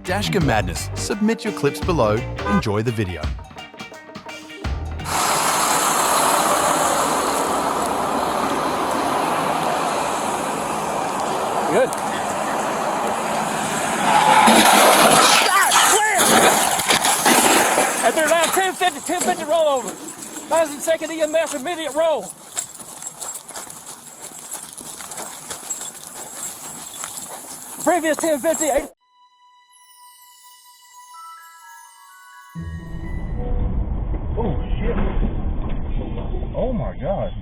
Dashcam Madness. Submit your clips below. Enjoy the video. Good. After around 1050 rollover. 1,000-second EMF immediate roll. Previous 1050, 8. Oh shit. Oh my god.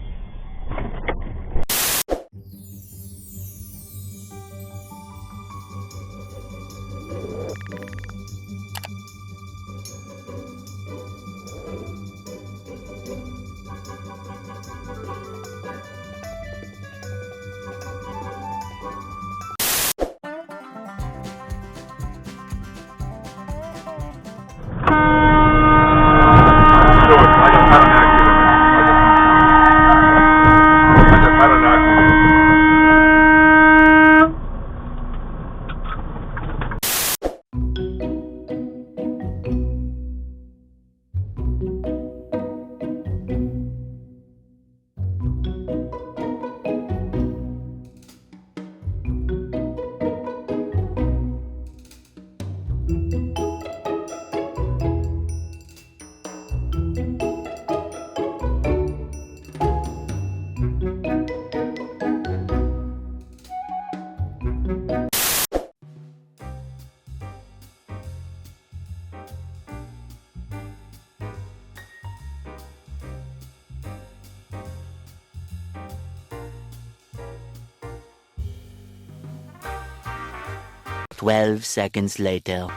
Twelve seconds later.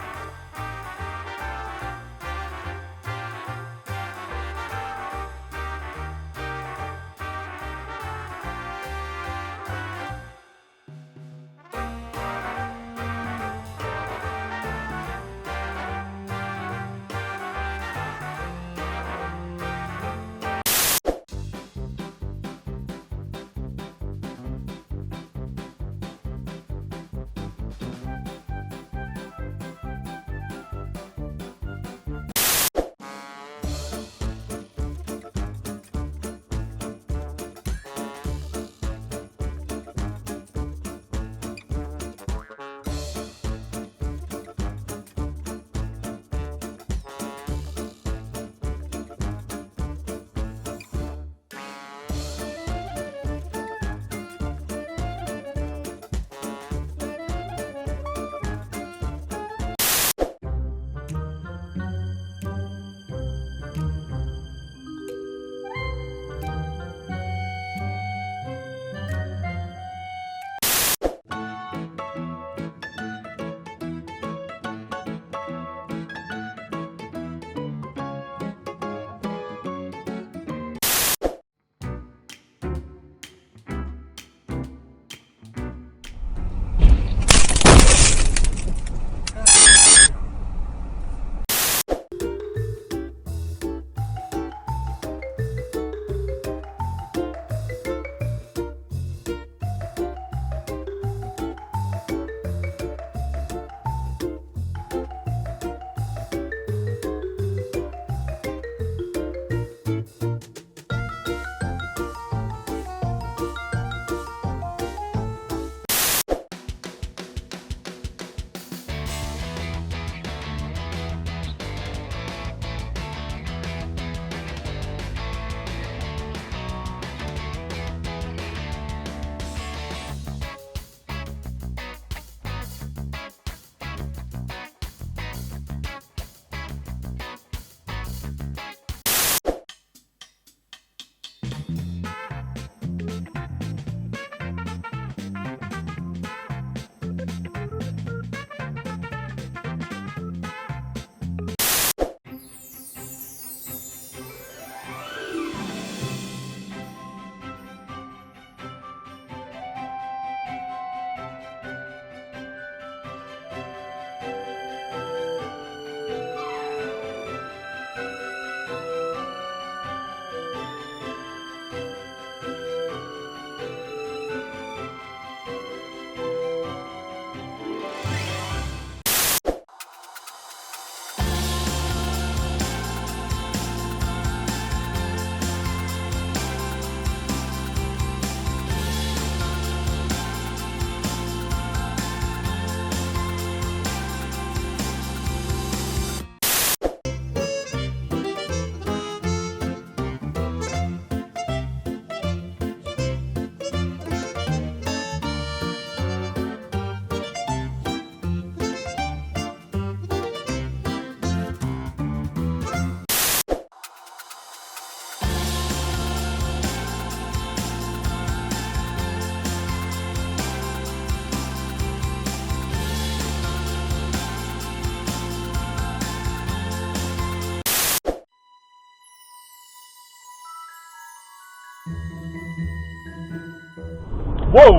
Whoa!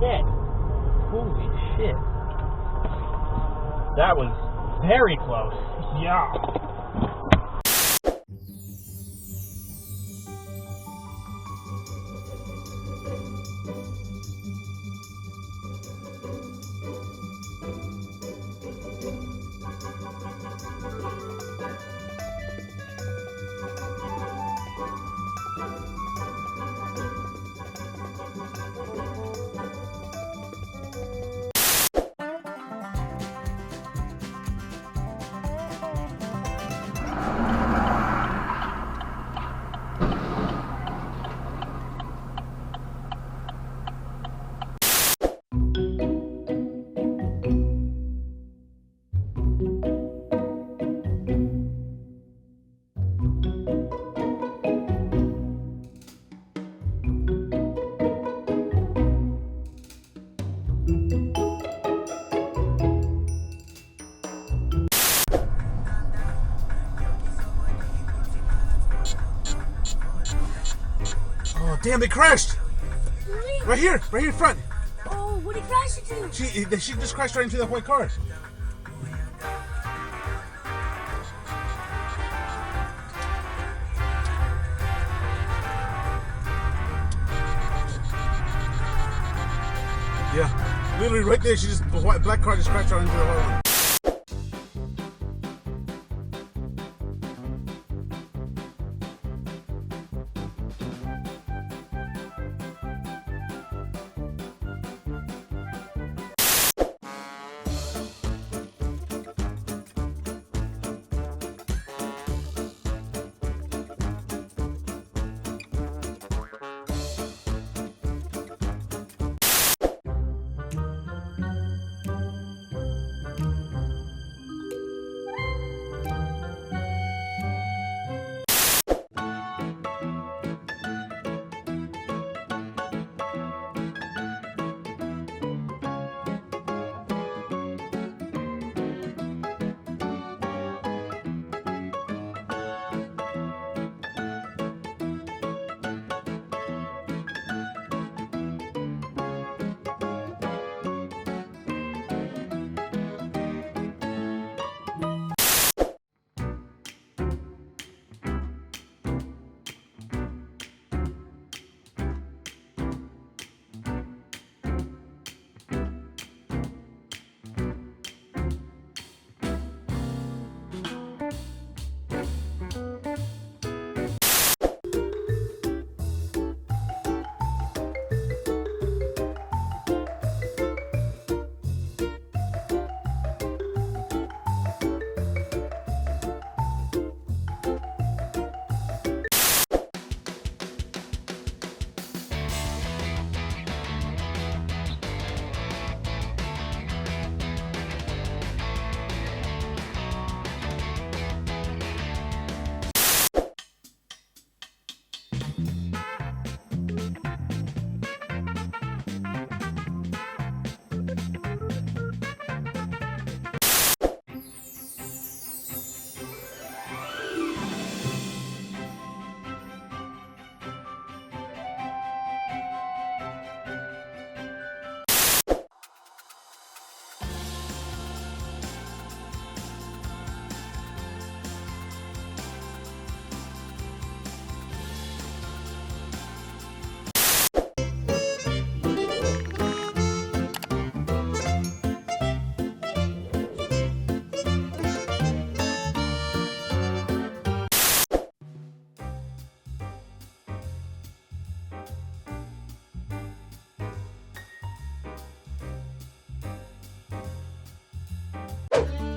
Shit. Holy shit. That was very close. Yeah. Oh, damn, they crashed! Really? Right here in front. Oh, what did he crash into? She just crashed right into that white car. Yeah, literally right there, the white black car just crashed right into the white one.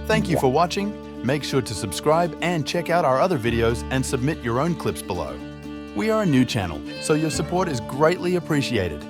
Thank you for watching. Make sure to subscribe and check out our other videos and submit your own clips below. We are a new channel, so your support is greatly appreciated.